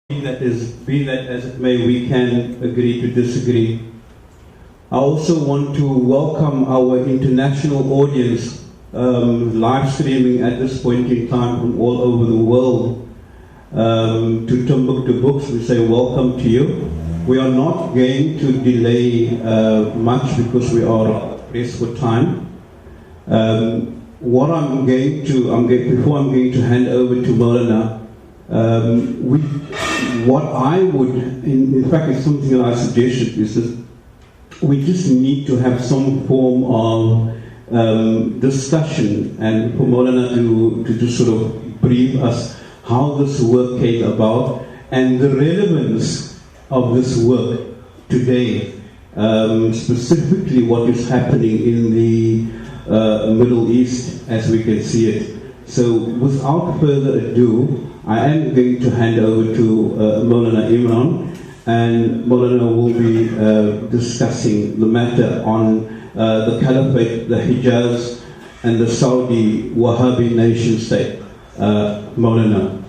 Be that as it may, we can agree to disagree. I also want to welcome our international audience, live streaming at this point in time from all over the world. To Timbuktu Books, we say welcome to you. We are not going to delay much because we are pressed for time. Before I'm going to hand over to Maulana, what I would, in fact, it's something that I suggested, is that we just need to have some form of discussion, and for Maulana to just sort of brief us how this work came about and the relevance of this work today, specifically what is happening in the Middle East as we can see it. So without further ado, I am going to hand over to Maulana Imran, and Maulana will be discussing the matter on the Caliphate, the Hijaz, and the Saudi Wahabi nation state. Maulana.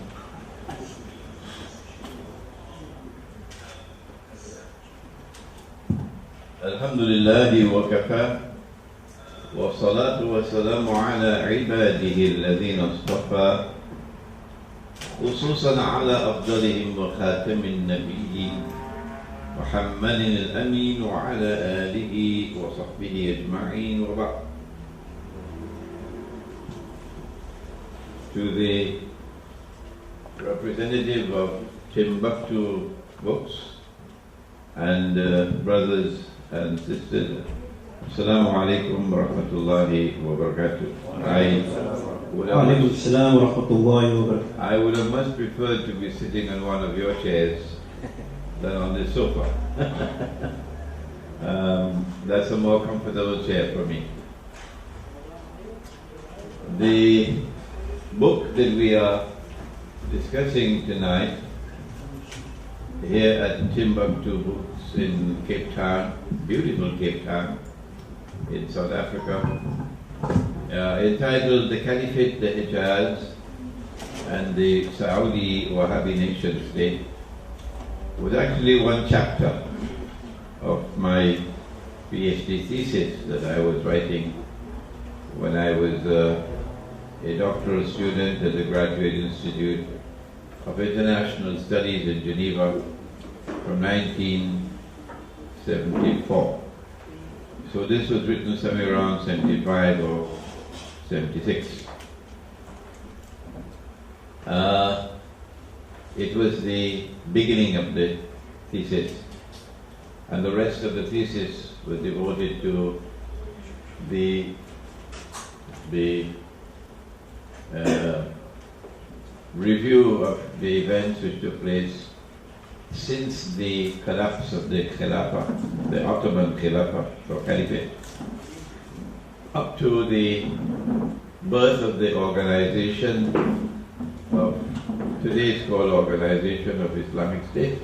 Alhamdulillah wa kafa, wa salatu wa salamu ala ibadihi alladhina istafa, خصوصا على أفضلهم وخاتم النبي محمد الأمين وعلى آله وصحبه أجمعين وبعد. To the representative of Timbuktu Books and brothers and sisters, Assalamu alaikum wa rahmatullahi wa barakatuh. I would have much preferred to be sitting on one of your chairs than on this sofa. That's a more comfortable chair for me. The book that we are discussing tonight here at Timbuktu Books in Cape Town, beautiful Cape Town in South Africa, entitled The Caliphate, the Hijaz, and the Saudi Wahabi nation state, was actually one chapter of my PhD thesis that I was writing when I was a doctoral student at the Graduate Institute of International Studies in Geneva from 1974. So this was written somewhere around 75 or 76. It was the beginning of the thesis, and the rest of the thesis was devoted to the review of the events which took place since the collapse of the Khilafah, the Ottoman Khilafah or Caliphate, up to the birth of the organization of today's called Organization of Islamic State.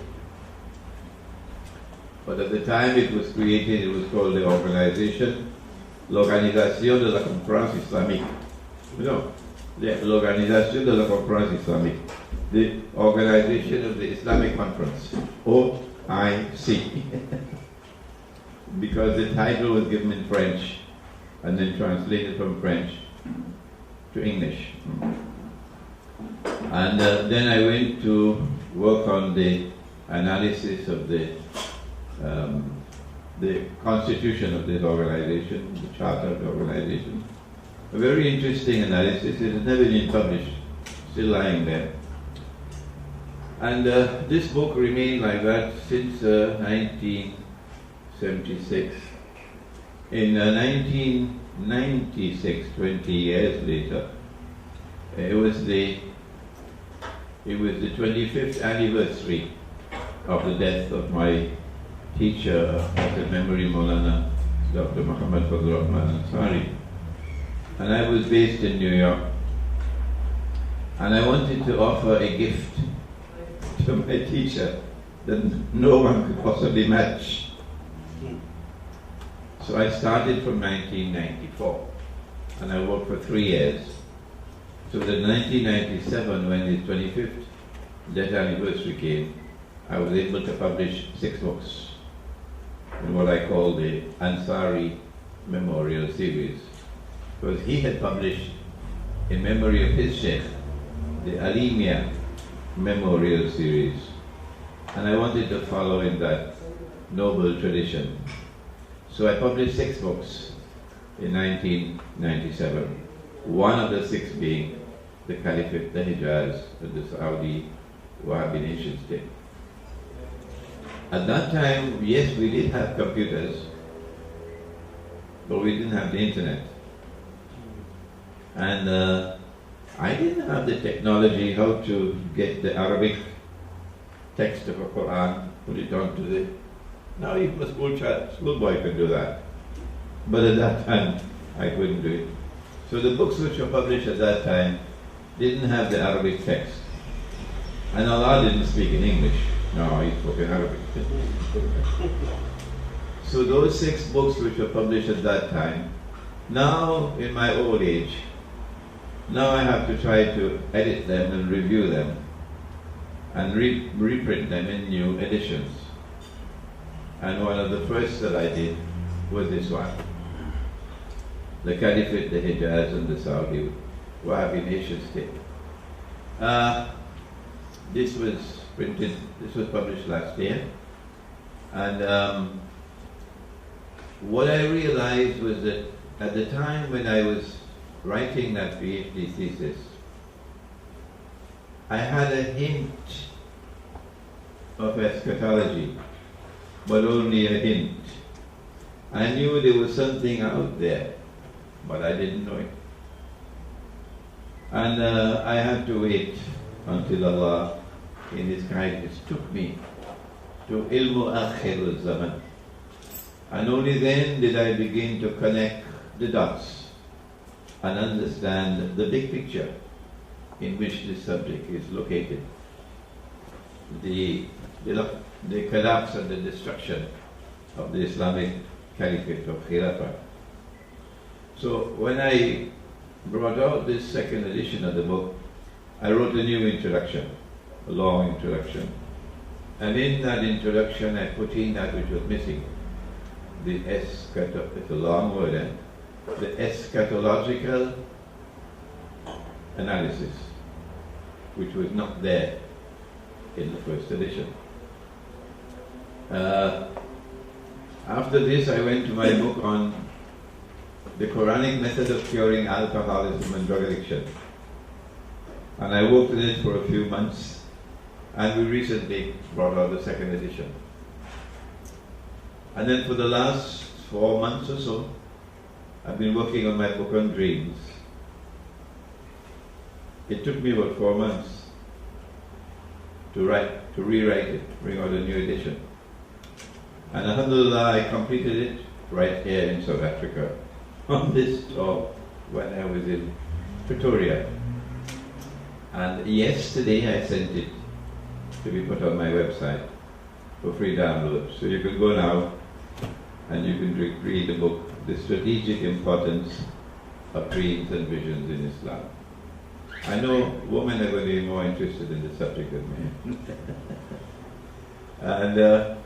But at the time it was created, it was called the Organization, l'Organisation de la Conférence Islamique. No, l'Organisation de la Conférence Islamique, the Organization of the Islamic Conference, OIC, because the title was given in French and then translated from French to English. And then I went to work on the analysis of the constitution of this organization, the charter of the organization. A very interesting analysis. It has never been published, still lying there. And this book remained like that since 1976. In 1996, 20 years later, it was the 25th anniversary of the death of my teacher, of memory Maulana Dr. Muhammad Fazlur Rahman Ansari. And I was based in New York, and I wanted to offer a gift to my teacher that no one could possibly match. So I started from 1994, and I worked for 3 years. So in 1997, when his 25th that anniversary came, I was able to publish 6 books in what I call the Ansari Memorial Series, because he had published, in memory of his Sheikh, the Aleemiyah Memorial Series, and I wanted to follow in that noble tradition. So I published 6 books in 1997, one of the 6 being the Caliphate, the Hijaz, and the Saudi Wahabi nation state. At that time, yes, we did have computers, but we didn't have the internet. And I didn't have the technology how to get the Arabic text of a Quran, put it onto the... Now even a schoolboy can do that. But at that time, I couldn't do it. So the books which were published at that time didn't have the Arabic text. And Allah didn't speak in English. No, he spoke in Arabic. So those 6 books which were published at that time, now in my old age, now I have to try to edit them and review them and reprint them in new editions. And one of the first that I did was this one. The Caliphate, the Hijaz, and the Saudi Wahabi nation state. This was printed, this was published last year. And what I realized was that at the time when I was writing that PhD thesis, I had a hint of eschatology, but only a hint. I knew there was something out there, but I didn't know it. And I had to wait until Allah, in His kindness, took me to ilmu akhir zaman. And only then did I begin to connect the dots and understand the big picture in which this subject is located. The collapse and the destruction of the Islamic Caliphate of Khilafah. So when I brought out this second edition of the book, I wrote a new introduction, a long introduction. And in that introduction I put in that which was missing, it's a long word, the eschatological analysis, which was not there in the first edition. After this, I went to my book on the Quranic method of curing alcoholism and drug addiction. And I worked on it for a few months, and we recently brought out the second edition. And then for the last 4 months or so, I've been working on my book on dreams. It took me about 4 months to rewrite it, bring out a new edition. And alhamdulillah, I completed it right here in South Africa on this talk when I was in Pretoria. And yesterday I sent it to be put on my website for free download. So you can go now and you can read the book, The Strategic Importance of Dreams and Visions in Islam. I know women are going to be more interested in the subject than me. And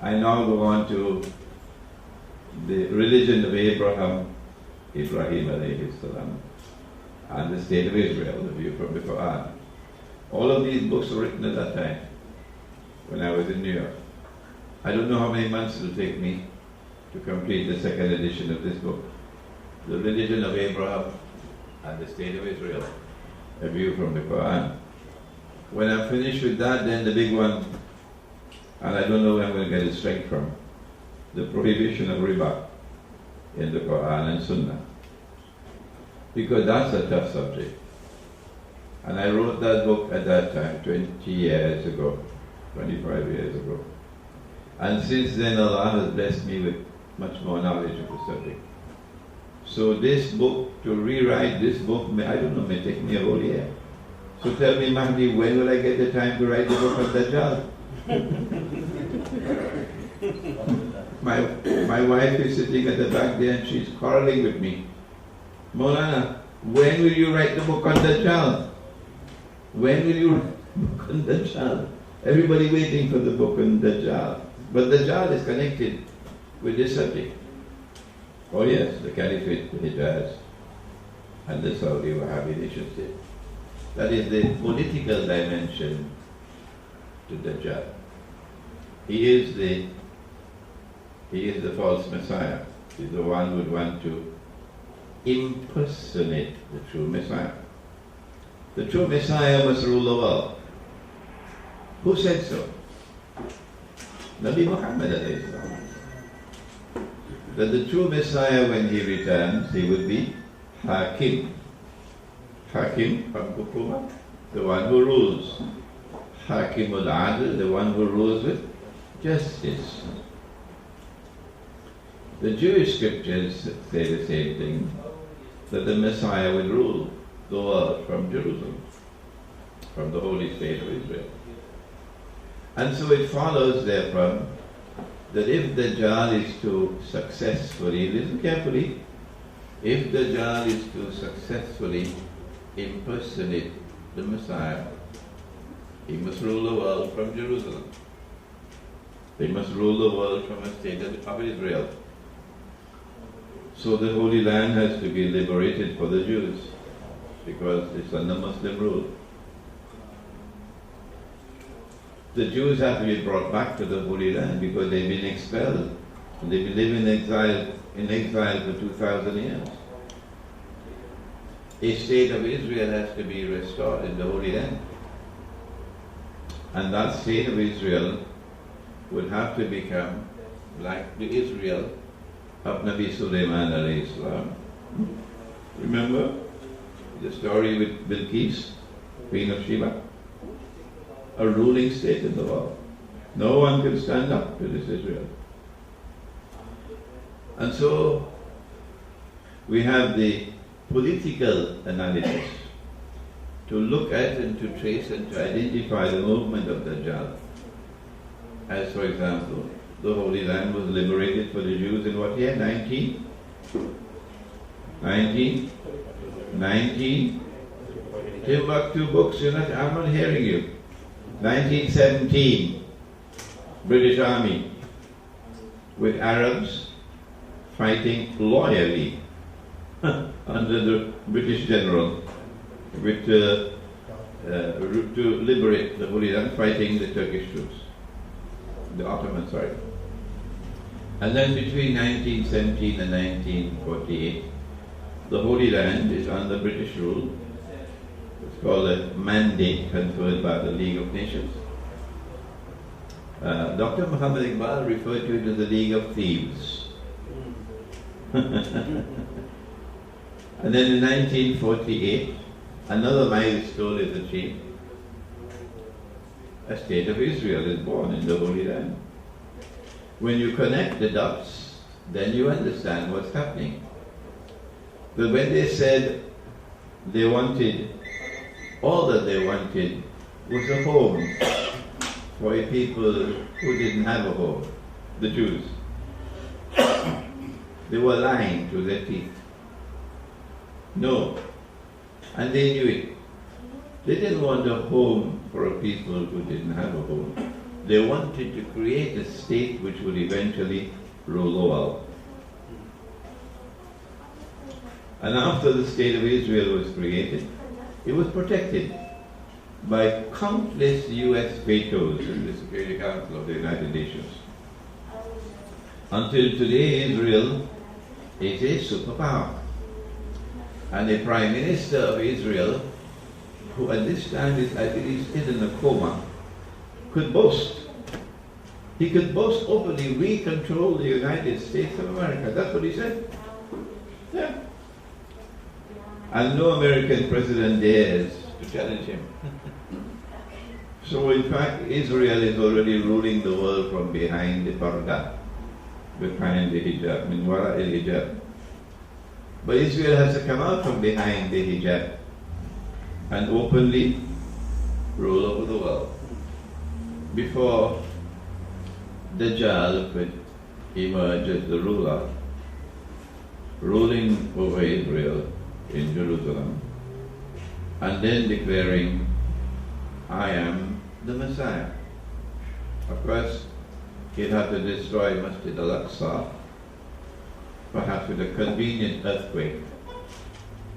I now go on to the religion of Ibrahim alayhi salam, and the state of Israel, the view from the Quran. All of these books were written at that time, when I was in New York. I don't know how many months it will take me to complete the second edition of this book, The Religion of Abraham and the State of Israel, a view from the Quran. When I'm finished with that, then the big one, and I don't know where I'm going to get its strength from, the prohibition of riba in the Quran and Sunnah. Because that's a tough subject. And I wrote that book at that time, 20 years ago, 25 years ago. And since then Allah has blessed me with much more knowledge of the subject. So this book, to rewrite this book, I don't know, may take me a whole year. So tell me, Mahdi, when will I get the time to write the book on Dajjal? My wife is sitting at the back there and she's quarreling with me. Maulana, when will you write the book on Dajjal? When will you book on Dajjal. Everybody waiting for the book on Dajjal. But Dajjal is connected with this subject. Oh yes, the Caliphate, the Hijaz, and the Saudi Wahabi nation state. That is the political dimension to Dajjal. He is the false Messiah. He's the one who would want to impersonate the true Messiah. The true Messiah must rule the world. Who said so? Nabi Muhammad alayhi salam. That the true Messiah, when he returns, he would be Hakim. Hakim from Hukuma, the one who rules. Hakim al-Adl, the one who rules with justice. The Jewish scriptures say the same thing, that the Messiah will rule the world from Jerusalem, from the holy state of Israel. And so it follows therefrom that if Dajjal is to successfully, listen carefully, if Dajjal is to successfully impersonate the Messiah, he must rule the world from Jerusalem. He must rule the world from a state of Israel. So the Holy Land has to be liberated for the Jews, because it's under Muslim rule. The Jews have to be brought back to the Holy Land because they've been expelled. They've been living in exile for 2,000 years. A state of Israel has to be restored in the Holy Land. And that state of Israel would have to become like the Israel of Nabi Sulaiman alayhi salam. Remember the story with Bilqis, Queen of Sheba? A ruling state in the world. No one can stand up to this Israel. And so we have the political analysis to look at and to trace and to identify the movement of Dajjal. As for example, the Holy Land was liberated for the Jews in what year? 19? Timbuktu books, I'm not hearing you. 1917, British Army with Arabs fighting loyally under the British general with, to liberate the Holy Land, fighting the Turkish troops, the Ottomans, sorry. And then between 1917 and 1948, the Holy Land is under British rule. It's called a mandate conferred by the League of Nations. Dr. Muhammad Iqbal referred to it as the League of Thieves. And then in 1948, another milestone is achieved. A state of Israel is born in the Holy Land. When you connect the dots, then you understand what's happening. But when they said they wanted, all that they wanted was a home for a people who didn't have a home, the Jews. They were lying to their teeth. No. And they knew it. They didn't want a home for a people who didn't have a home. They wanted to create a state which would eventually rule the world. And after the state of Israel was created, it was protected by countless US vetoes in the Security Council of the United Nations. Until today, Israel is a superpower. And the Prime Minister of Israel, who at this time is, I believe, still in a coma, could boast. He could boast openly, we control the United States of America. That's what he said. Yeah. And no American president dares to challenge him. So in fact, Israel is already ruling the world from behind the parda, behind the hijab, min wara al-hijab. But Israel has to come out from behind the hijab and openly rule over the world. Before Dajjal could emerge as the ruler, ruling over Israel in Jerusalem, and then declaring I am the Messiah. Of course, he'd have to destroy Masjid al-Aqsa, perhaps with a convenient earthquake,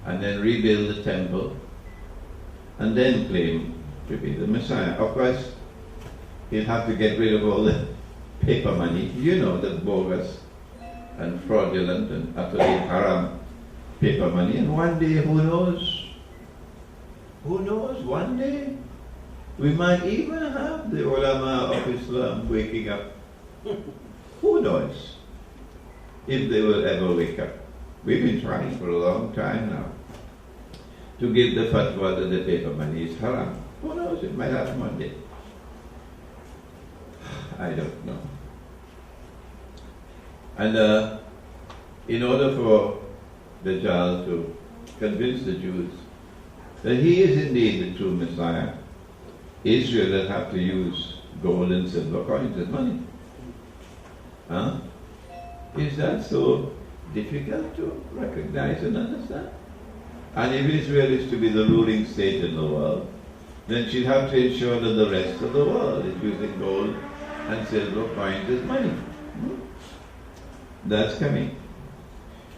and then rebuild the temple, and then claim to be the Messiah. Of course, he'd have to get rid of all the paper money, the bogus and fraudulent and utterly haram paper money. And one day, who knows? Who knows? One day, we might even have the ulama of Islam waking up. Who knows if they will ever wake up? We've been trying for a long time now to give the fatwa that the paper money is haram. Who knows? It might happen one day. I don't know. And in order for Dajjal to convince the Jews that he is indeed the true Messiah, Israel will have to use gold and silver coins as money. Huh? Is that so difficult to recognize and understand? And if Israel is to be the ruling state in the world, then she'll have to ensure that the rest of the world is using gold and silver coins as money. That's coming.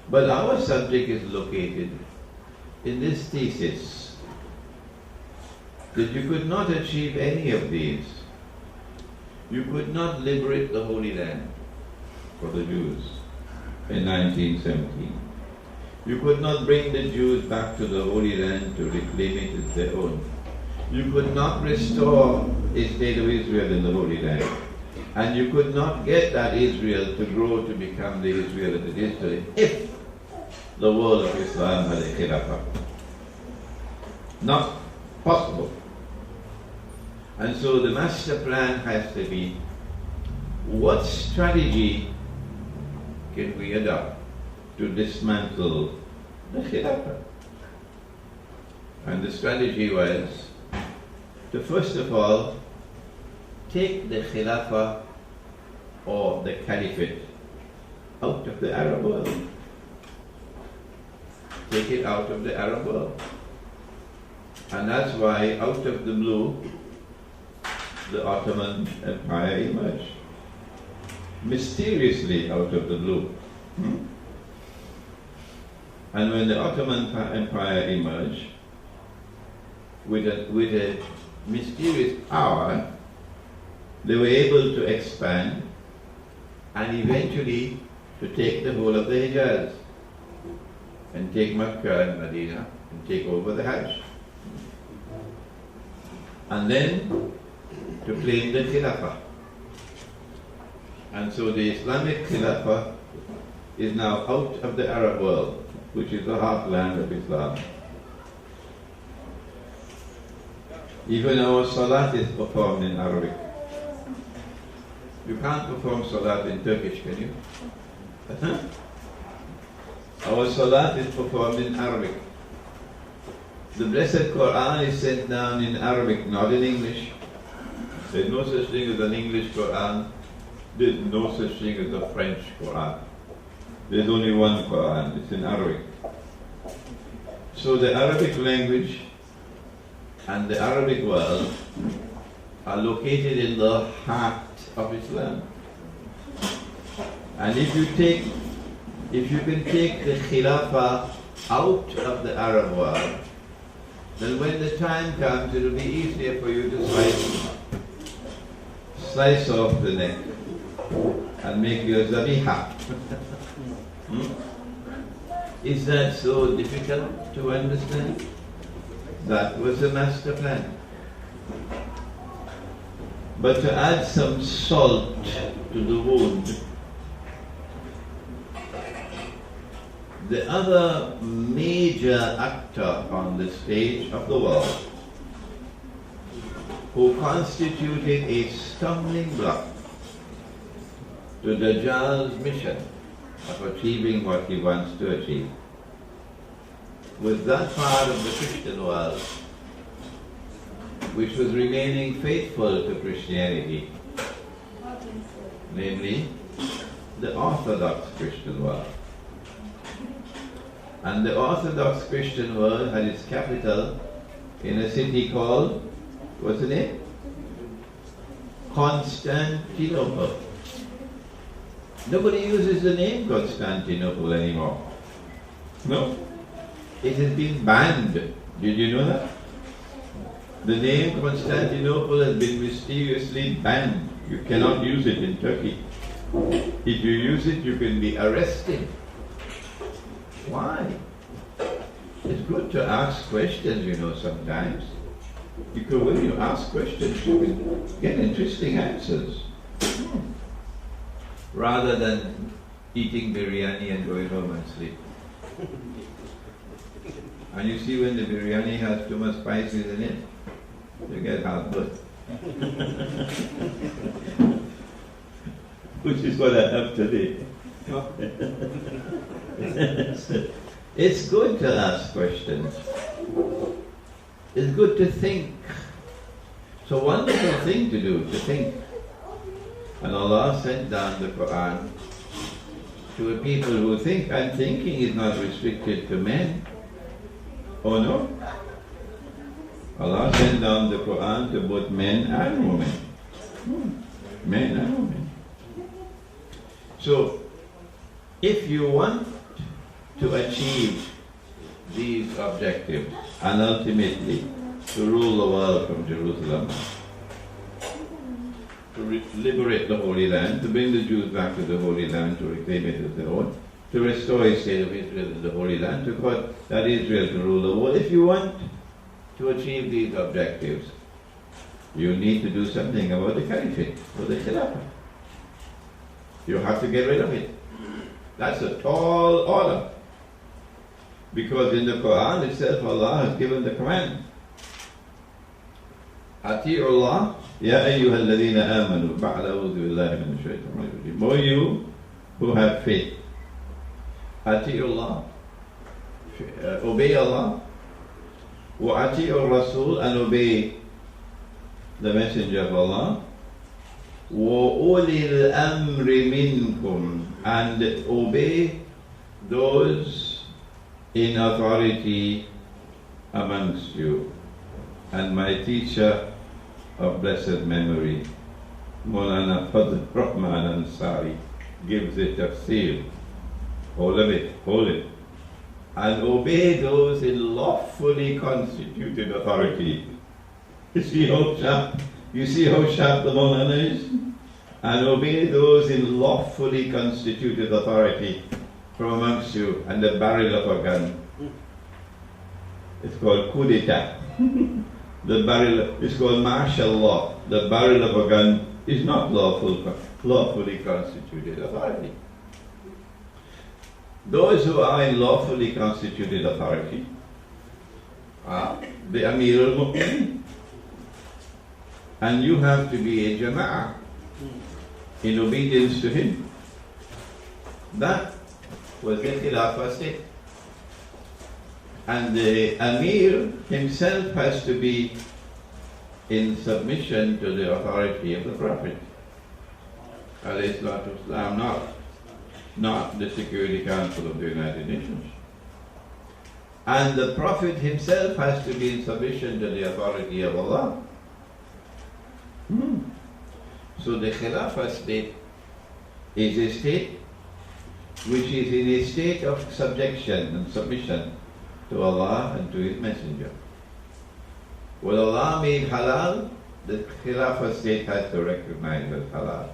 But our subject is located in this thesis that you could not achieve any of these. You could not liberate the Holy Land for the Jews in 1917. You could not bring the Jews back to the Holy Land to reclaim it as their own. You could not restore a state of Israel in the Holy Land. And you could not get that Israel to grow to become the Israel that it is today if the world of Islam had a Khilafah. Not possible. And so the master plan has to be, what strategy can we adopt to dismantle the Khilafah? And the strategy was to first of all take the Khilafah or the Caliphate out of the Arab world. Take it out of the Arab world. And that's why out of the blue the Ottoman Empire emerged. Mysteriously out of the blue. And when the Ottoman Empire emerged with a mysterious power, they were able to expand and eventually to take the whole of the Hijaz and take Makkah and Medina and take over the Hajj. And then to claim the Khilafah. And so the Islamic Khilafah is now out of the Arab world, which is the heartland of Islam. Even our Salat is performed in Arabic. You can't perform Salat in Turkish, can you? Our Salat is performed in Arabic. The Blessed Quran is sent down in Arabic, not in English. There's no such thing as an English Quran. There's no such thing as a French Quran. There's only one Quran, it's in Arabic. So the Arabic language and the Arabic world are located in the heart of Islam. And if you can take the Khilafah out of the Arab world, then when the time comes, it will be easier for you to slice off the neck and make your zabiha. Is that so difficult to understand? That was the master plan. But to add some salt to the wound, the other major actor on the stage of the world who constituted a stumbling block to Dajjal's mission of achieving what he wants to achieve was that part of the Christian world which was remaining faithful to Christianity, namely the Orthodox Christian world. And the Orthodox Christian world had its capital in a city called What's the name? Constantinople. Nobody uses the name Constantinople anymore. No. It has been banned. Did you know that? The name Constantinople has been mysteriously banned. You cannot use it in Turkey. If you use it, you can be arrested. Why? It's good to ask questions, you know, sometimes. Because when you ask questions, you can get interesting answers. Rather than eating biryani and going home and sleep. And you see when the biryani has too much spices in it, you get heartburn. Which is what I have today. It's good to ask questions. It's good to think. It's a wonderful thing to do, to think. And Allah sent down the Quran to a people who think, and thinking is not restricted to men. Oh no? Allah sent down the Quran to both men and women. Men and women. So, if you want to achieve these objectives, and ultimately to rule the world from Jerusalem, to liberate the Holy Land, to bring the Jews back to the Holy Land, to reclaim it as their own, to restore a state of Israel in the Holy Land, to cause that Israel to rule the world. If you want to achieve these objectives, you need to do something about the Caliphate, or the Khilafah. You have to get rid of it. That's a tall order. Because in the Quran itself, Allah has given the command. Ati'u Allah, ya ayyuhal ladhina amanu, ba'ala'udhu billahi min ash-shaytan rajim. O you who have faith. Ati'u Allah, obey Allah. Wa ati'u Rasul, and obey the Messenger of Allah. Wa ulil amri minkum, and obey those in authority amongst you. And my teacher of blessed memory, Maulana Fadl Rahman Ansari, gives it a seal. Hold it, hold it. And obey those in lawfully constituted authority. You see how sharp the Maulana is? And obey those in lawfully constituted authority from amongst you, and the barrel of a gun. It's called coup d'etat. The barrel is called martial law. The barrel of a gun is not lawfully constituted authority. Those who are in lawfully constituted authority are the Amir al-Mu'min. And you have to be a jama'ah in obedience to him. That was the Khilafah state. And the Amir himself has to be in submission to the authority of the Prophet. Alayhi salatu wasalam, not the Security Council of the United Nations. And the Prophet himself has to be in submission to the authority of Allah. So the Khilafah state is a state which is in a state of subjection and submission to Allah and to His Messenger. What Allah made halal, the Khilafah state has to recognize as halal.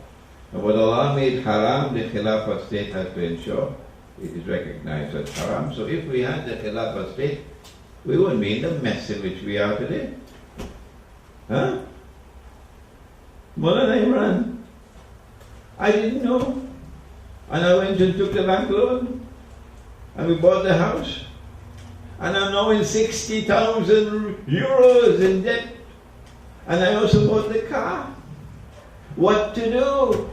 And what Allah made haram, the Khilafah state has to ensure it is recognized as haram. So if we had the Khilafah state, we wouldn't be in the mess in which we are today. Huh? Maulana Imran, I didn't know. And I went and took the bank loan, and we bought the house. And I'm now in 60,000 euros in debt. And I also bought the car. What to do?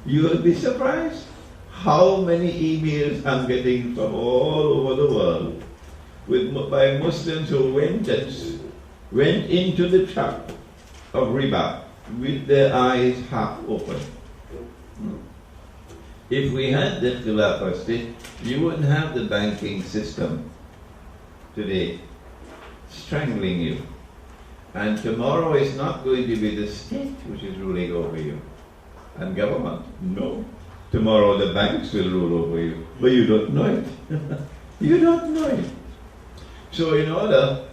You will be surprised how many emails I'm getting from all over the world by Muslims who went into the trap of riba with their eyes half open. If we had the Khilafah state, you wouldn't have the banking system today strangling you. And tomorrow is not going to be the state which is ruling over you and government. No. Tomorrow the banks will rule over you, but you don't know it. You don't know it. So in order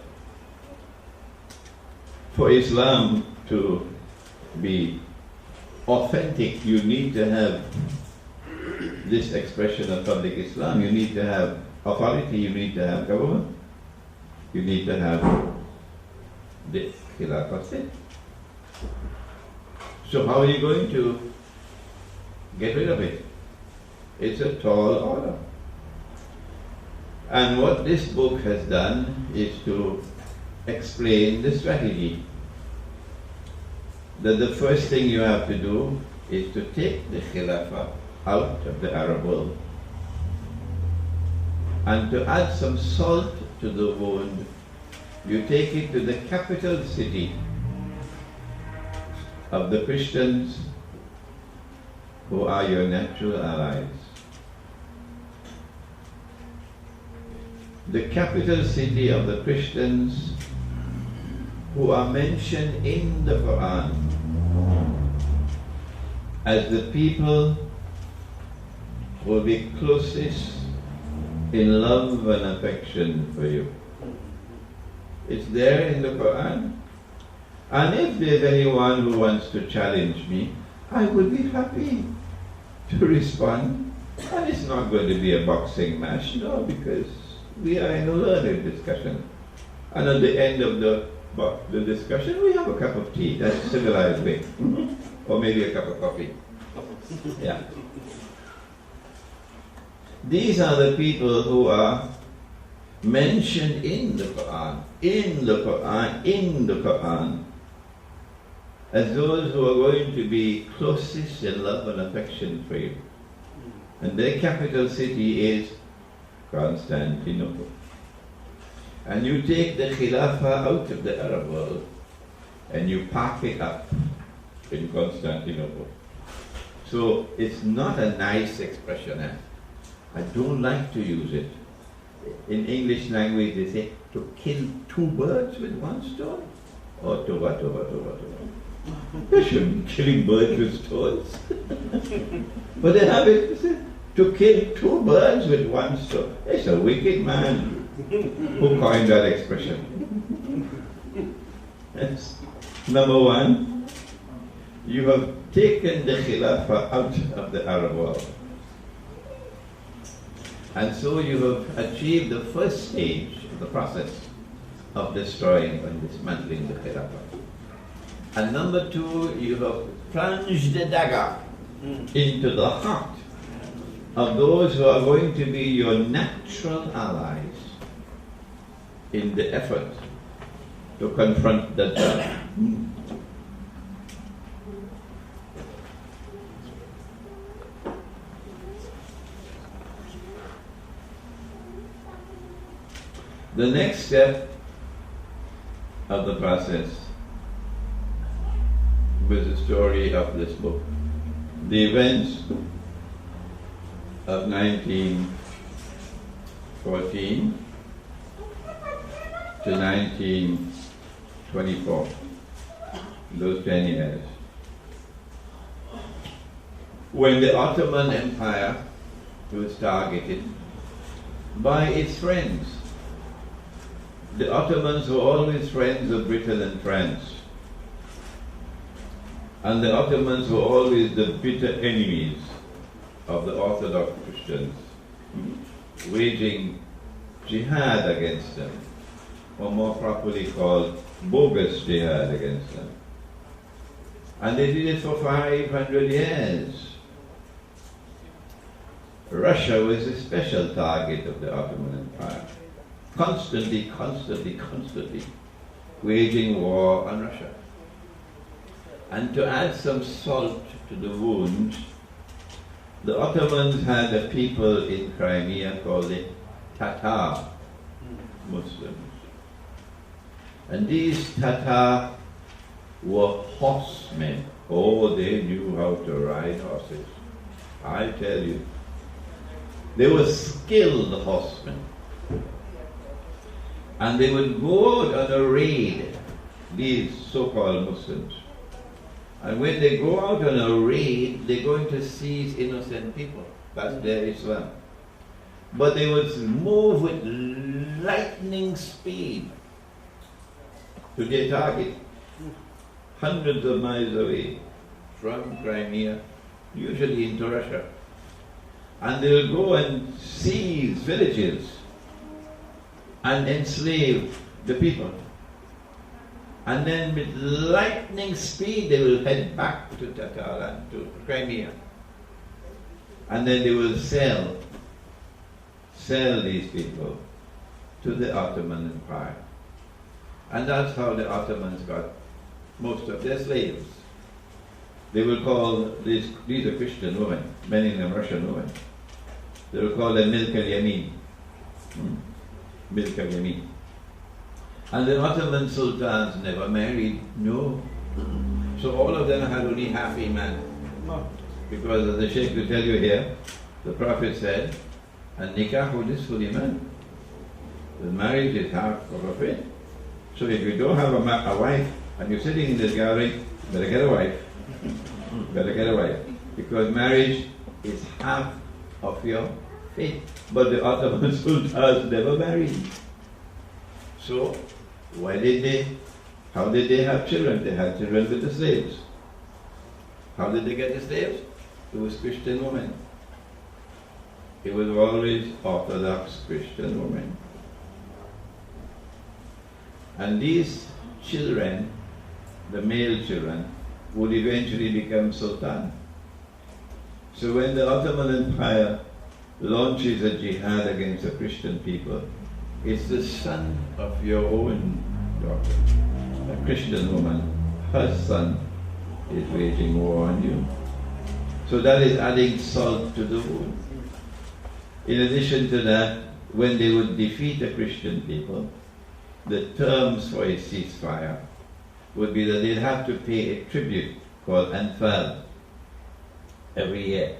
for Islam to be authentic, you need to have this expression of public Islam. You need to have authority, you need to have government, you need to have the Khilafah state. So how are you going to get rid of it? It's a tall order. And what this book has done is to explain the strategy. That the first thing you have to do is to take the Khilafah out of the Arab world and to add some salt to the wound. You take it to the capital city of the Christians who are your natural allies. The capital city of the Christians who are mentioned in the Quran as the people who will be closest in love and affection for you. It's there in the Quran. And if there's anyone who wants to challenge me, I would be happy to respond. And it's not going to be a boxing match, no, because we are in a learned discussion. And at the end of the discussion, we have a cup of tea. That's civilized way. Or maybe a cup of coffee. Yeah. These are the people who are mentioned in the Quran, as those who are going to be closest in love and affection for you. And their capital city is Constantinople. And you take the Khilafah out of the Arab world and you park it up in Constantinople. So it's not a nice expression. I don't like to use it. In English language they say to kill two birds with one stone. Or toba. They shouldn't be killing birds with stones. But they have it to kill two birds with one stone. It's a wicked man who coined that expression. Yes. Number one, you have taken the Khilafah out of the Arab world. And so you have achieved the first stage of the process of destroying and dismantling the Khilafah. And number two, you have plunged the dagger into the heart of those who are going to be your natural allies in the effort to confront the dajjal. The next step of the process was the story of this book. The events of 1914 to 1924, those 10 years, when the Ottoman Empire was targeted by its friends. The Ottomans were always friends of Britain and France. And the Ottomans were always the bitter enemies of the Orthodox Christians, waging jihad against them, or more properly called bogus jihad against them. And they did it for 500 years. Russia was a special target of the Ottoman Empire. Constantly waging war on Russia. And to add some salt to the wound, the Ottomans had a people in Crimea called the Tatar Muslims. And these Tatar were horsemen. Oh, they knew how to ride horses. I tell you. They were skilled horsemen. And they would go out on a raid these so-called Muslims. And when they go out on a raid, they're going to seize innocent people. That's their Islam. But they will move with lightning speed to their target, hundreds of miles away from Crimea, usually into Russia. And they'll go and seize villages and enslave the people. And then with lightning speed they will head back to Tatar and to Crimea. And then they will sell these people to the Ottoman Empire. And that's how the Ottomans got most of their slaves. They will call these are Christian women, many of them Russian women. They will call them Milk al-Yamin. Milk al-Yamin. And the Ottoman sultans never married, no. So all of them had only half iman. Because as the Sheikh will tell you here, the Prophet said, and nikahu nisful iman. The marriage is half of a faith. So if you don't have a wife and you're sitting in this gathering, better get a wife. Better get a wife. Because marriage is half of your faith. But the Ottoman sultans never married. So how did they have children? They had children with the slaves. How did they get the slaves? It was Christian women. It was always Orthodox Christian women. And these children, the male children, would eventually become sultan. So when the Ottoman Empire launches a jihad against the Christian people, it's the son of your own daughter, a Christian woman. Her son is waging war on you. So that is adding salt to the wound. In addition to that, when they would defeat the Christian people, the terms for a ceasefire would be that they'd have to pay a tribute called anfal every year.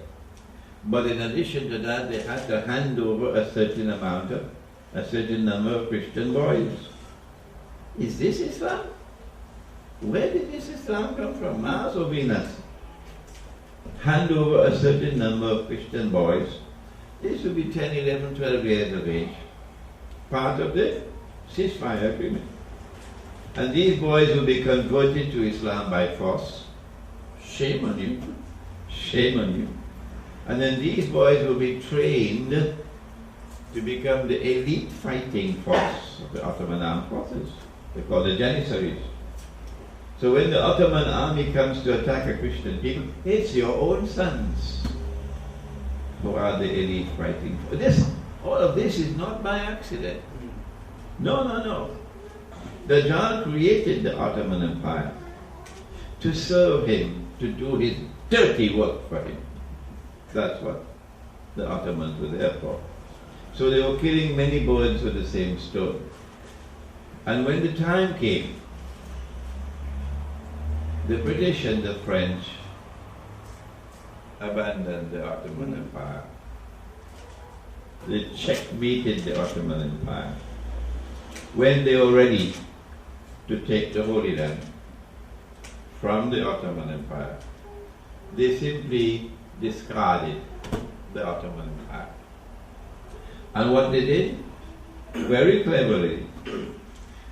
But in addition to that, they had to hand over a certain number of Christian boys. Is this Islam? Where did this Islam come from? Mars or Venus? Hand over a certain number of Christian boys. This would be 10, 11, 12 years of age. Part of the ceasefire agreement. And these boys will be converted to Islam by force. Shame on you. Shame on you. And then these boys will be trained to become the elite fighting force of the Ottoman armed forces. They're called the Janissaries. So when the Ottoman army comes to attack a Christian people, it's your own sons who are the elite fighting force. All of this is not by accident. No. Dajjal created the Ottoman Empire to serve him, to do his dirty work for him. That's what the Ottomans were there for. So they were killing many birds with the same stone. And when the time came, the British and the French abandoned the Ottoman Empire. They checkmated the Ottoman Empire. When they were ready to take the Holy Land from the Ottoman Empire, they simply discarded the Ottoman Empire. And what they did, very cleverly,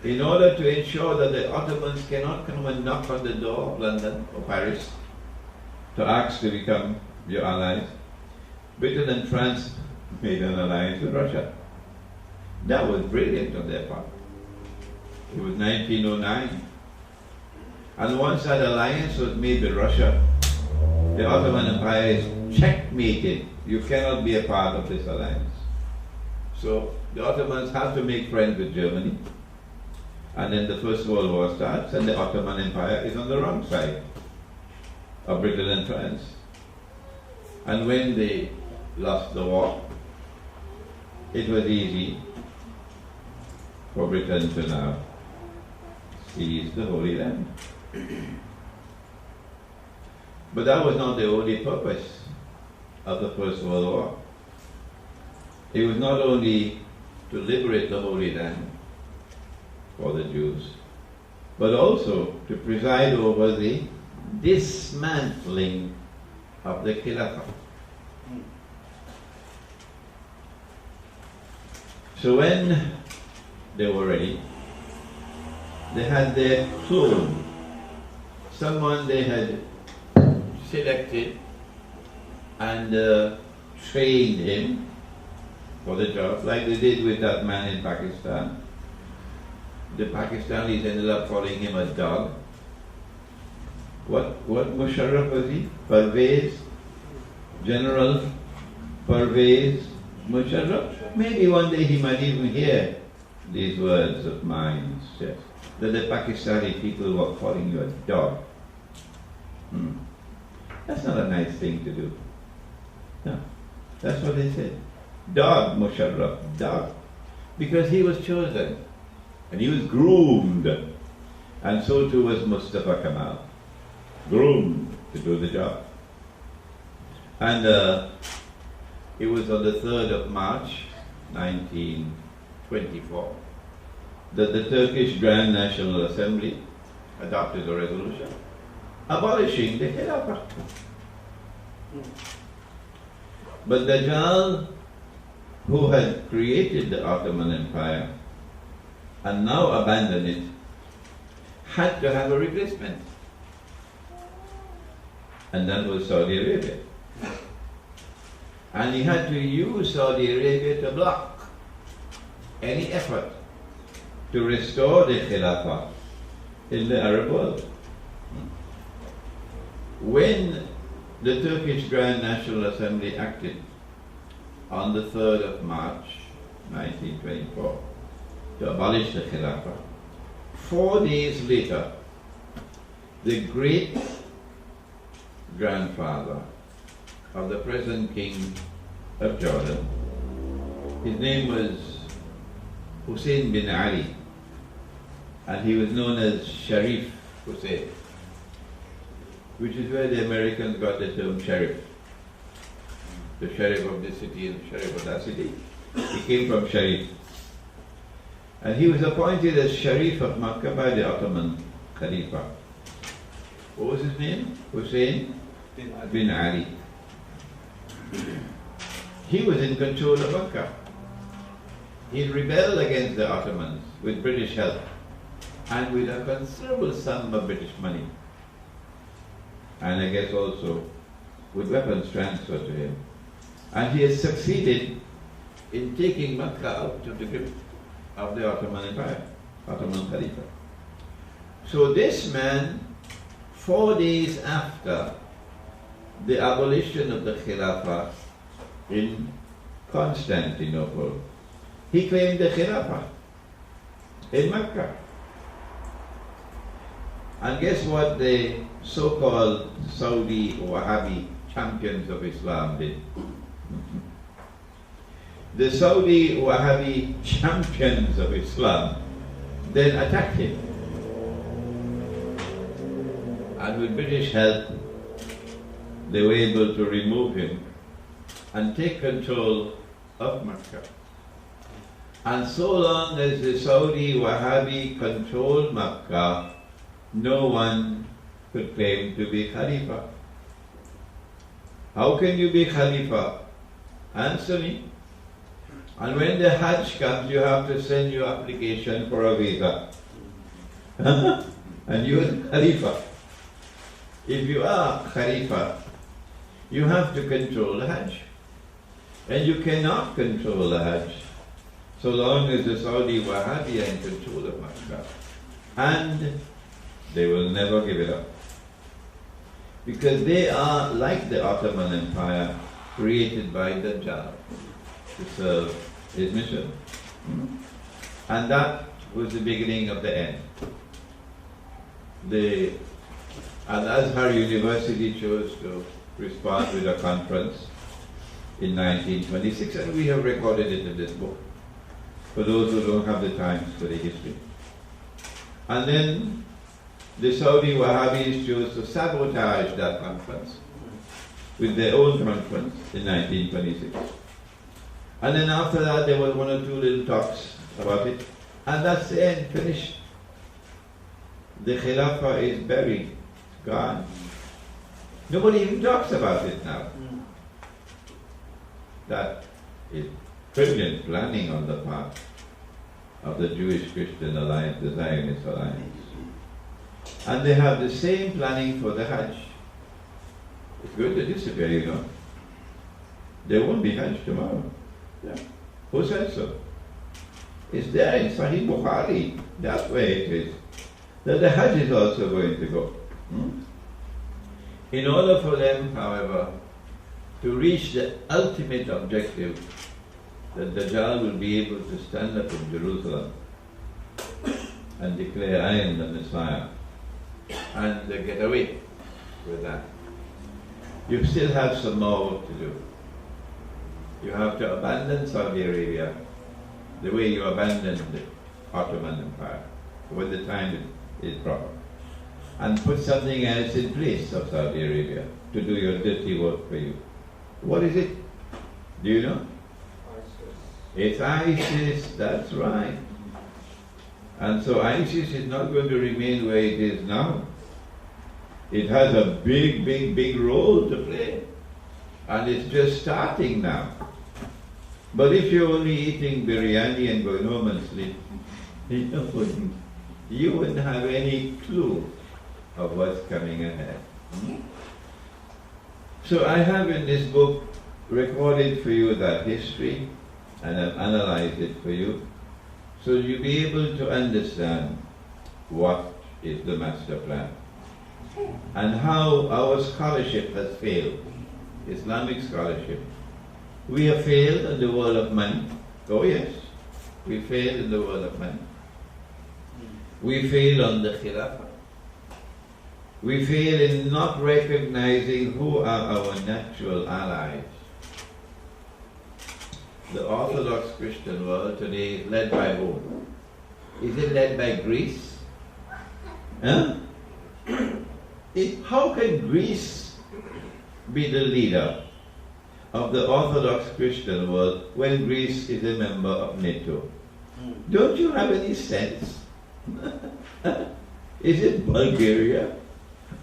in order to ensure that the Ottomans cannot come and knock on the door of London or Paris to ask to become your allies, Britain and France made an alliance with Russia. That was brilliant on their part. It was 1909. And once that alliance was made with Russia, the Ottoman Empire is checkmated. You cannot be a part of this alliance. So the Ottomans have to make friends with Germany. And then the First World War starts and the Ottoman Empire is on the wrong side of Britain and France. And when they lost the war, it was easy for Britain to now seize the Holy Land. But that was not the only purpose of the First World War. It was not only to liberate the Holy Land for the Jews, but also to preside over the dismantling of the Khilafah. So when they were ready, they had their clone, someone they had selected and trained him for the job, like they did with that man in Pakistan. The Pakistanis ended up calling him a dog. What Musharraf was he? Parvez? General Parvez Musharraf? Maybe one day he might even hear these words of mine, yes, that the Pakistani people were calling you a dog. That's not a nice thing to do. No, that's what they said. Dog, Musharraf, dog. Because he was chosen and he was groomed, and so too was Mustafa Kamal, groomed to do the job. And it was on the 3rd of March 1924 that the Turkish Grand National Assembly adopted a resolution abolishing the Khilafah. But Dajjal, who had created the Ottoman Empire and now abandoned it, had to have a replacement. And that was Saudi Arabia. And he had to use Saudi Arabia to block any effort to restore the Khilafah in the Arab world. When the Turkish Grand National Assembly acted on the 3rd of March 1924 to abolish the Khilafah, 4 days later, the great grandfather of the present king of Jordan, his name was Hussein bin Ali, and he was known as Sharif Hussein, which is where the Americans got the term sheriff. The sheriff of this city and the sheriff of that city. He came from Sharif. And he was appointed as Sharif of Makkah by the Ottoman Khalifa. What was his name? Hussein bin Ali. He was in control of Makkah. He rebelled against the Ottomans with British help and with a considerable sum of British money. And I guess also with weapons transferred to him. And he has succeeded in taking Makkah out of the grip of the Ottoman Empire, Ottoman Khalifa. So this man, 4 days after the abolition of the Khilafah in Constantinople, he claimed the Khilafah in Mecca. And guess what the so-called Saudi Wahabi champions of Islam did? The Saudi Wahabi champions of Islam then attacked him. And with British help, they were able to remove him and take control of Mecca. And so long as the Saudi Wahabi controlled Mecca, no one could claim to be Khalifa. How can you be Khalifa? Answer me. And when the Hajj comes, you have to send your application for a visa. And you are Khalifa. If you are Khalifa, you have to control the Hajj. And you cannot control the Hajj so long as the Saudi Wahabi are in control of Makkah. And they will never give it up. Because they are like the Ottoman Empire, created by Dajjal to serve his mission. And that was the beginning of the end. Azhar University chose to respond with a conference in 1926, and we have recorded it in this book, for those who don't have the time to study history. And then the Saudi Wahhabis chose to sabotage that conference with their own conference in 1926. And then after that, there was 1 or 2 little talks about it, and that's the end, finished. the Khilafah is buried, gone. Nobody even talks about it now. That is brilliant planning on the part of the Jewish-Christian alliance, the Zionist alliance. And they have the same planning for the Hajj. It's going to disappear, you know. There won't be Hajj tomorrow. Yeah. Who said so? It's there in Sahih Bukhari. That's where it is. That the Hajj is also going to go. In order for them, however, to reach the ultimate objective, that Dajjal will be able to stand up in Jerusalem and declare, I am the Messiah, and get away with that. You still have some more work to do. You have to abandon Saudi Arabia the way you abandoned the Ottoman Empire, when the time is proper, and put something else in place of Saudi Arabia to do your dirty work for you. What is it? Do you know? It's ISIS, that's right. And so ISIS is not going to remain where it is now. It has a big, big, big role to play. And it's just starting now. But if you're only eating biryani and going home and sleep, you wouldn't have any clue of what's coming ahead. So I have in this book recorded for you that history, and I've analyzed it for you, so you'll be able to understand what is the master plan and how our scholarship has failed, Islamic scholarship. We have failed in the world of money. Oh yes, we failed in the world of money. We failed on the Khilafah. We fail in not recognizing who are our natural allies. The Orthodox Christian world today is led by whom? Is it led by Greece? Huh? How can Greece be the leader of the Orthodox Christian world when Greece is a member of NATO? Don't you have any sense? Is it Bulgaria?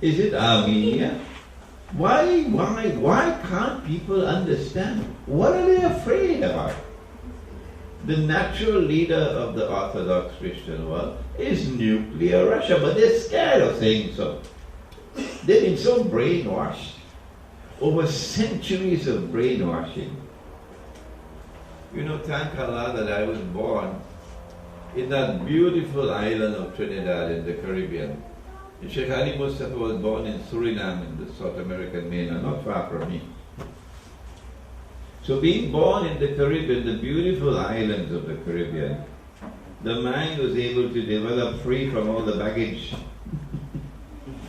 Is it Armenia? Why can't people understand? What are they afraid about? The natural leader of the Orthodox Christian world is nuclear Russia, but they're scared of saying so. They've been so brainwashed, over centuries of brainwashing. You know, thank Allah that I was born in that beautiful island of Trinidad in the Caribbean. Sheikh Ali Mustafa was born in Suriname in the South American mainland, not far from me. So being born in the Caribbean, the beautiful islands of the Caribbean, the mind was able to develop free from all the baggage,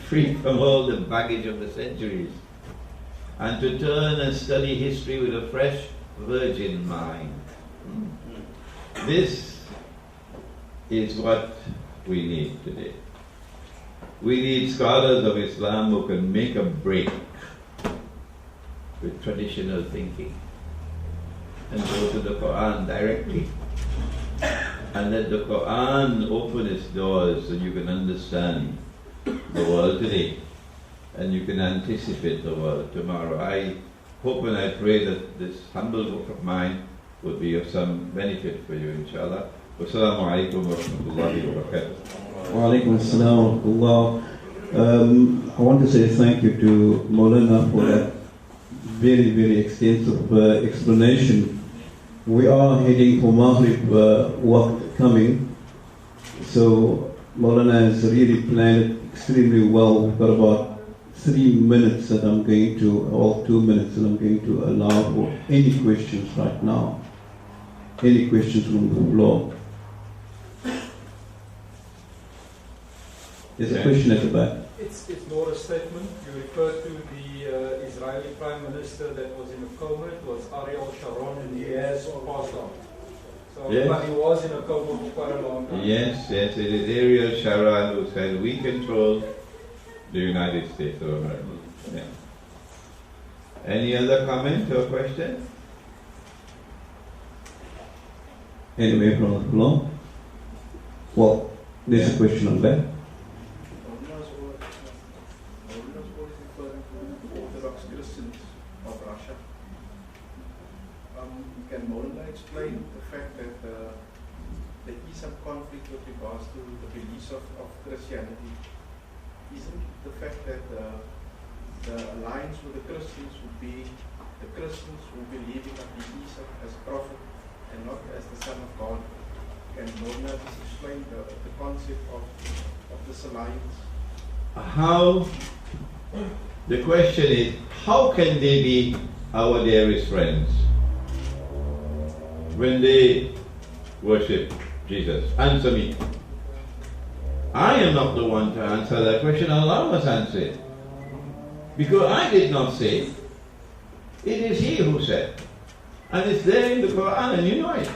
free from all the baggage of the centuries, and to turn and study history with a fresh, virgin mind. This is what we need today. We need scholars of Islam who can make a break with traditional thinking and go to the Quran directly and let the Quran open its doors so you can understand the world today and you can anticipate the world tomorrow. I hope and I pray that this humble book of mine will be of some benefit for you, inshallah. Wassalamu alaikum wa rahmatullahi wa barakatuh. Wa alaikum assalam wa rahmatullah. I want to say thank you to Maulana for that very, very extensive explanation. We are heading for Maghrib waqt coming, so Maulana has really planned it extremely well. We've got about 3 minutes that I'm going to, or 2 minutes that I'm going to allow for any questions right now. Any questions from the floor? There's a question at the back. It's more a statement. You refer to the Israeli Prime Minister that was in a coma. It was Ariel Sharon, and he has passed on. So, yes. But he was in a coma for quite a long time. Yes, it is Ariel Sharon who said, we control the United States of America. Yeah. Any other comment or question? Anyway, from the floor? Well, there's a question on that. Orthodox Christians of Russia. Can Maulana explain the fact that there is some conflict with regards to the beliefs of Christianity? Isn't the fact that the alliance with the Christians would be the Christians who believe in Isa as a prophet and not as the Son of God? Can Maulana explain the concept of this alliance? The question is, how can they be our dearest friends when they worship Jesus? Answer me. I am not the one to answer that question. Allah must answer it. Because I did not say it. It is He who said. And it's there in the Quran and you know it.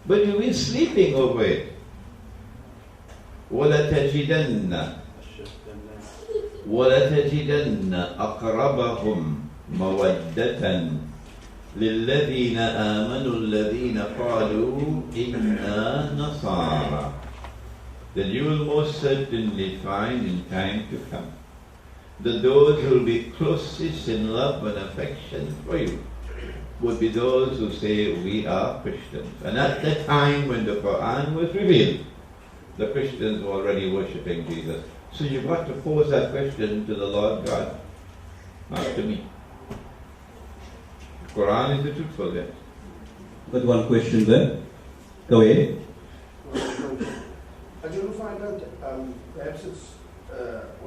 But you've been sleeping over it. وَلَتَجِدَنَّ أَقْرَبَهُمْ مَوَدَّةً لِلَّذِينَ آمَنُوا الَّذِينَ قَالُوا إِنَّا نَصَارَى. That you will most certainly find in time to come that those who will be closest in love and affection for you would be those who say we are Christians. And at the time when the Quran was revealed, the Christians were already worshipping Jesus. So you've got to pose that question to the Lord God, not to me. The Quran is the truthful there. Got one question there. Go ahead. I just want to find out, perhaps it's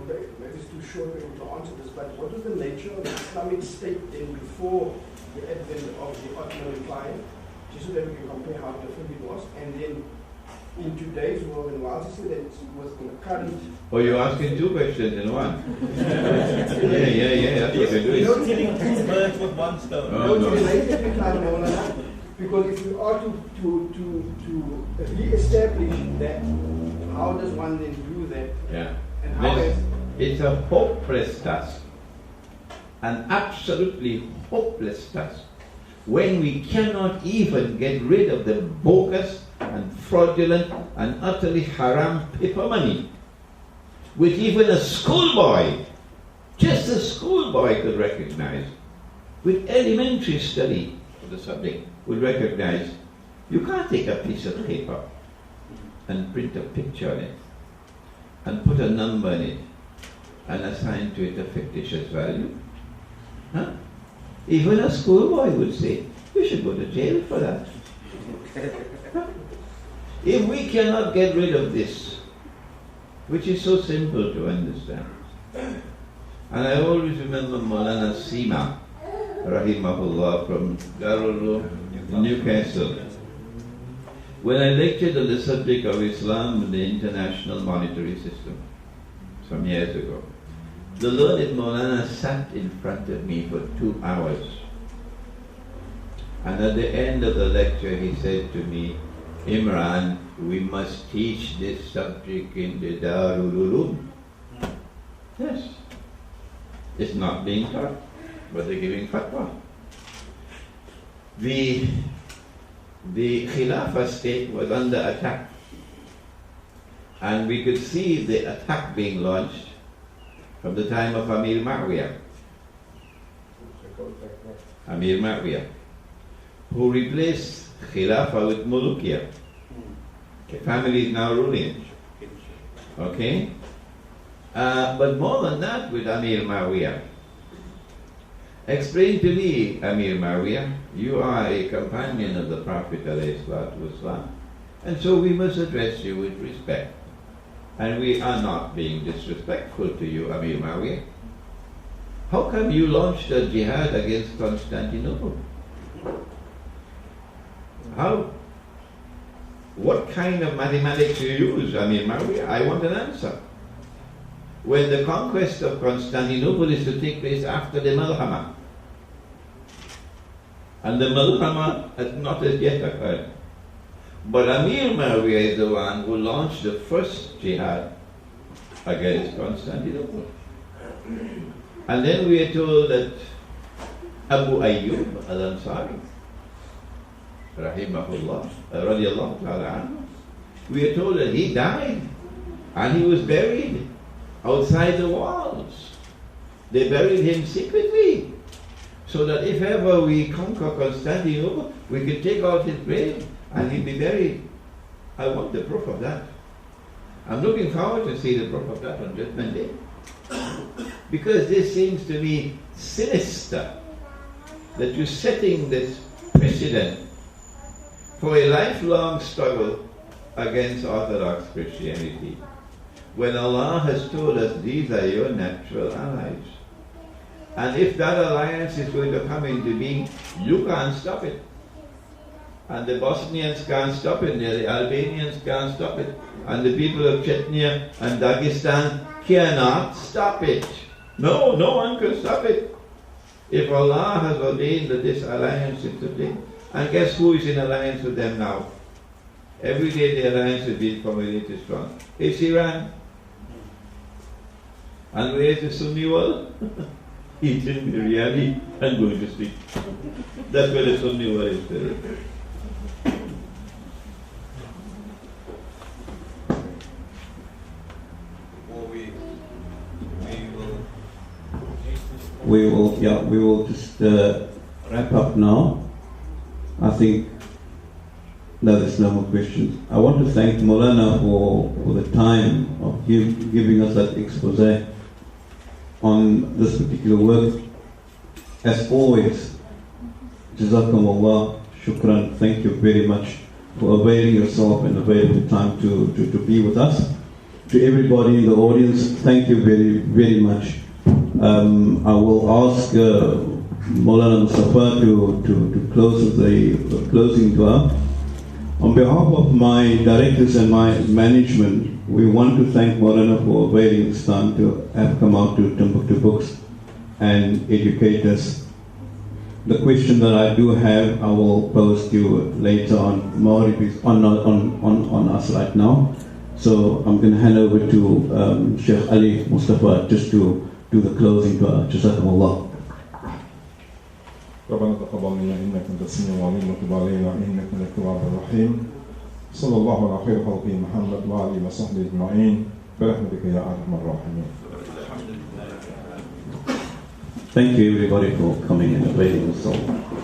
maybe it's too short to answer this, but what was the nature of the Islamic State then before the advent of the Ottoman Empire, just so that we can compare how different it was, and then in today's world, and while you say that it was in the current... Oh, you're asking two questions in one. yeah, that's what we're doing. You're killing two birds with one stone. Oh, no. Because if you are to re-establish that, how does one then do that? Yeah. And how it's a hopeless task. An absolutely hopeless task. When we cannot even get rid of the bogus and fraudulent and utterly haram paper money, which even a schoolboy, just a schoolboy could recognize, with elementary study of the subject, would recognize. You can't take a piece of paper and print a picture on it and put a number in it and assign to it a fictitious value. Huh? Even a schoolboy would say, you should go to jail for that. If we cannot get rid of this, which is so simple to understand, and I always remember Maulana Sima, rahimahullah, from Darul Newcastle, when I lectured on the subject of Islam and the international monetary system some years ago. The learned Maulana sat in front of me for 2 hours, and at the end of the lecture he said to me, Imran, we must teach this subject in the Darul Uloom. Yes, it's not being taught, but they're giving fatwa. The Khilafah state was under attack, and we could see the attack being launched from the time of Amir Ma'wiyah, who replaced Khilafah with Mulukiyah. The family is now ruling. Okay? But more than that, with Amir Ma'wiyah. Explain to me, Amir Ma'wiyah, you are a companion of the Prophet ﷺ, and so we must address you with respect. And we are not being disrespectful to you, Amir Ma'wiyah. How come you launched a jihad against Constantinople? How? What kind of mathematics you use, Amir Ma'wiyah? I want an answer. When the conquest of Constantinople is to take place after the Malhama, and the Malhama has not as yet occurred. But Amir Ma'wiyah is the one who launched the first jihad against Constantinople. And then we are told that Abu Ayyub al-Ansari, rahimahullah, radiallahu ta'ala anhu, we are told that he died and he was buried outside the walls They buried him secretly, so that if ever we conquer Constantinople, we can take out his grave and he'll be buried. I want the proof of that. I'm looking forward to see the proof of that on Judgment Day. Because this seems to me sinister, that you're setting this precedent for a lifelong struggle against Orthodox Christianity, when Allah has told us these are your natural allies. And if that alliance is going to come into being, you can't stop it. And the Bosnians can't stop it, the Albanians can't stop it, and the people of Chechnya and Dagestan cannot stop it. No, no one can stop it. If Allah has ordained that this alliance is today, and guess who is in alliance with them now? Every day the alliance is being formulated strong. It's Iran. And where is the Sunni world? Eating biryani and going to sleep. That's where the Sunni world is today. We will just wrap up now. I think there's no more questions. I want to thank Maulana for the time of giving us that expose on this particular work. As always, Jazakumullah, shukran, thank you very much for availing yourself and availing the time to be with us. To everybody in the audience, thank you very, very much. I will ask Maulana Mustafa to close with the closing dua. On behalf of my directors and my management, we want to thank Maulana for availing this time to have come out to Timbuktu Books and educate us. The question that I do have, I will pose to you later on. Maghrib is on us right now. So I'm going to hand over to Sheikh Ali Mustafa just to do the closing dua. Jazakumullah. ربنا تقبل منا انك انت السميع العليم وتب علينا انك انت التواب الرحيم صلى الله على خير خلقه محمد وعلى وصحبه اجمعين برحمتك يا ارحم الراحمين. Thank you everybody for coming and availing yourself.